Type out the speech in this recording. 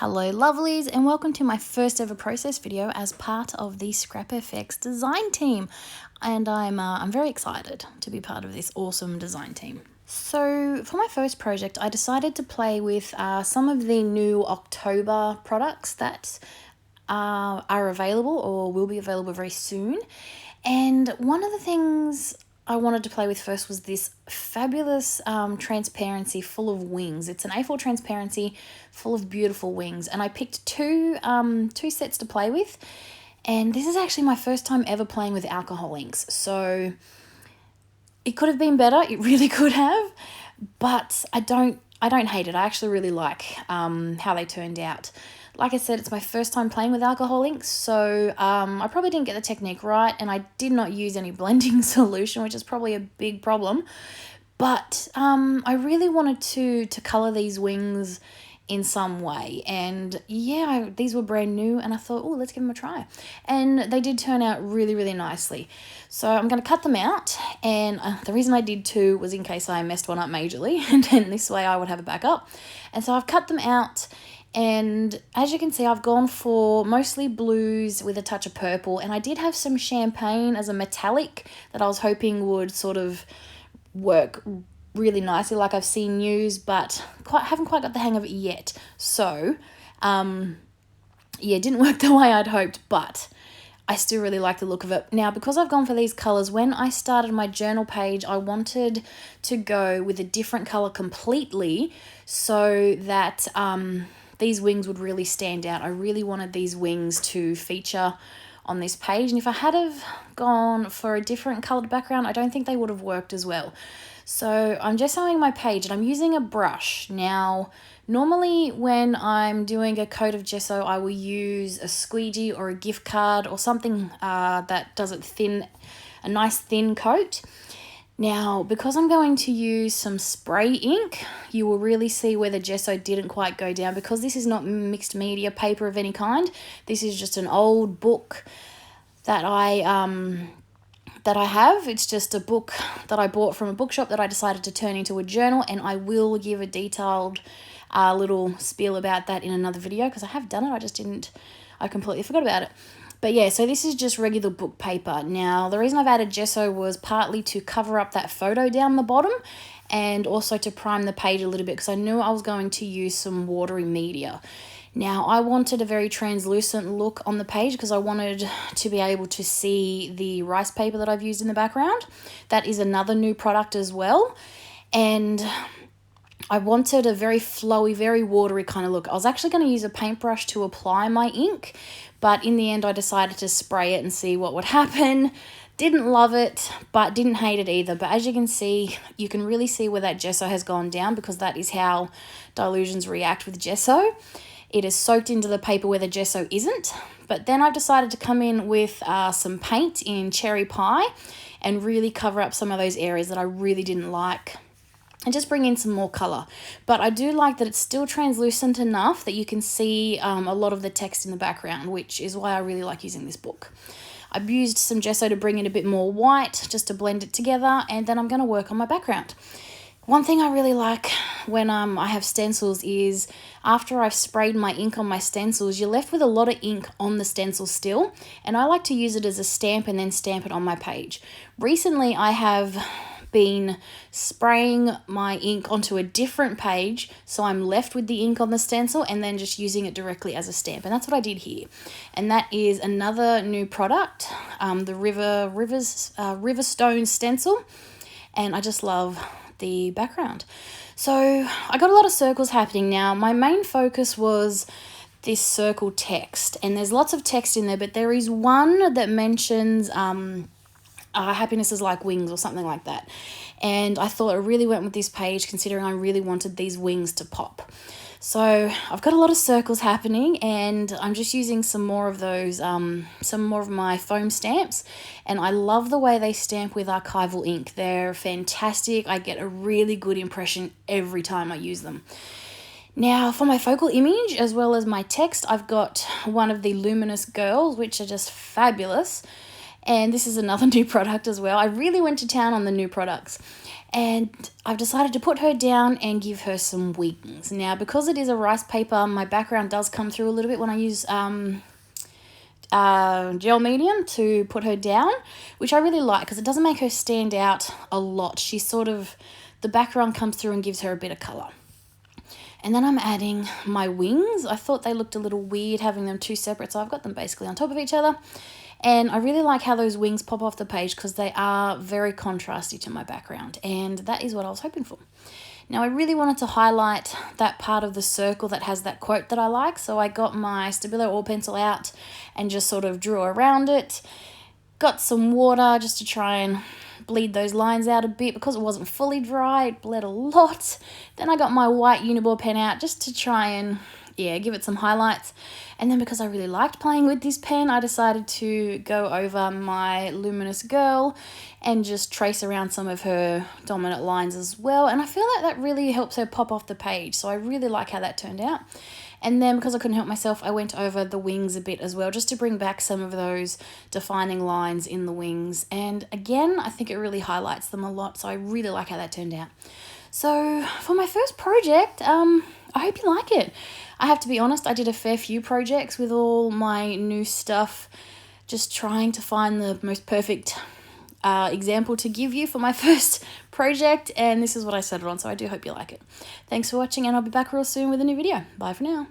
Hello lovelies, and welcome to my first ever process video as part of the Scrap FX design team. And I'm very excited to be part of this awesome design team. So for my first project, I decided to play with some of the new October products that are available or will be available very soon. And one of the things I wanted to play with first was this fabulous transparency full of wings. It's an A4 transparency full of beautiful wings, and I picked two sets to play with. And this is actually my first time ever playing with alcohol inks, so it could have been better. It really could have, but I don't hate it. I actually really like how they turned out. Like I said, it's my first time playing with alcohol inks, so I probably didn't get the technique right, and I did not use any blending solution, which is probably a big problem. But I really wanted to colour these wings in some way, and yeah, these were brand new, and I thought, oh, let's give them a try. And they did turn out really, really nicely. So I'm going to cut them out, and the reason I did two was in case I messed one up majorly, and then this way I would have a backup. And so I've cut them out. And as you can see, I've gone for mostly blues with a touch of purple. And I did have some champagne as a metallic that I was hoping would sort of work really nicely like I've seen used, but haven't quite got the hang of it yet. So, yeah, it didn't work the way I'd hoped, but I still really like the look of it. Now, because I've gone for these colours, when I started my journal page, I wanted to go with a different colour completely so that these wings would really stand out. I really wanted these wings to feature on this page, and if I had have gone for a different coloured background, I don't think they would have worked as well. So I'm gessoing my page, and I'm using a brush. Now, normally when I'm doing a coat of gesso, I will use a squeegee or a gift card or something that does it thin, a nice thin coat. Now, because I'm going to use some spray ink, you will really see where the gesso didn't quite go down, because this is not mixed media paper of any kind. This is just an old book that I have. It's just a book that I bought from a bookshop that I decided to turn into a journal, and I will give a detailed little spiel about that in another video, because I have done it, I completely forgot about it. But yeah, so this is just regular book paper. Now, the reason I've added gesso was partly to cover up that photo down the bottom, and also to prime the page a little bit, because I knew I was going to use some watery media. Now, I wanted a very translucent look on the page because I wanted to be able to see the rice paper that I've used in the background. That is another new product as well. And I wanted a very flowy, very watery kind of look. I was actually going to use a paintbrush to apply my ink, but in the end I decided to spray it and see what would happen. Didn't love it, but didn't hate it either. But as you can see, you can really see where that gesso has gone down, because that is how dilutions react with gesso. It is soaked into the paper where the gesso isn't. But then I've decided to come in with some paint in Cherry Pie and really cover up some of those areas that I really didn't like, and just bring in some more colour. But I do like that it's still translucent enough that you can see a lot of the text in the background, which is why I really like using this book. I've used some gesso to bring in a bit more white, just to blend it together, and then I'm going to work on my background. One thing I really like when I have stencils is after I've sprayed my ink on my stencils, you're left with a lot of ink on the stencil still, and I like to use it as a stamp and then stamp it on my page. Recently, I have been spraying my ink onto a different page, so I'm left with the ink on the stencil and then just using it directly as a stamp, and that's what I did here. And that is another new product, the Riverstone stencil, and I just love the background. So I got a lot of circles happening. Now, my main focus was this circle text, and there's lots of text in there, but there is one that mentions happiness is like wings or something like that. And I thought it really went with this page, considering I really wanted these wings to pop. So I've got a lot of circles happening, and I'm just using some more of those, some more of my foam stamps. And I love the way they stamp with archival ink. They're fantastic. I get a really good impression every time I use them. Now, for my focal image as well as my text, I've got one of the Luminous Girls, which are just fabulous. And this is another new product as well. I really went to town on the new products. And I've decided to put her down and give her some wings. Now, because it is a rice paper, my background does come through a little bit when I use gel medium to put her down, which I really like because it doesn't make her stand out a lot. She's sort of, the background comes through and gives her a bit of colour. And then I'm adding my wings. I thought they looked a little weird having them two separate, so I've got them basically on top of each other. And I really like how those wings pop off the page because they are very contrasty to my background. And that is what I was hoping for. Now, I really wanted to highlight that part of the circle that has that quote that I like. So I got my Stabilo oil pencil out and just sort of drew around it. Got some water just to try and bleed those lines out a bit. Because it wasn't fully dry, it bled a lot. Then I got my white Uniball pen out just to try and, yeah, give it some highlights. And then because I really liked playing with this pen, I decided to go over my Luminous Girl and just trace around some of her dominant lines as well. And I feel like that really helps her pop off the page. So I really like how that turned out. And then because I couldn't help myself, I went over the wings a bit as well, just to bring back some of those defining lines in the wings. And again, I think it really highlights them a lot. So I really like how that turned out. So for my first project, I hope you like it. I have to be honest, I did a fair few projects with all my new stuff, just trying to find the most perfect example to give you for my first project, and this is what I settled on, so I do hope you like it. Thanks for watching, and I'll be back real soon with a new video. Bye for now.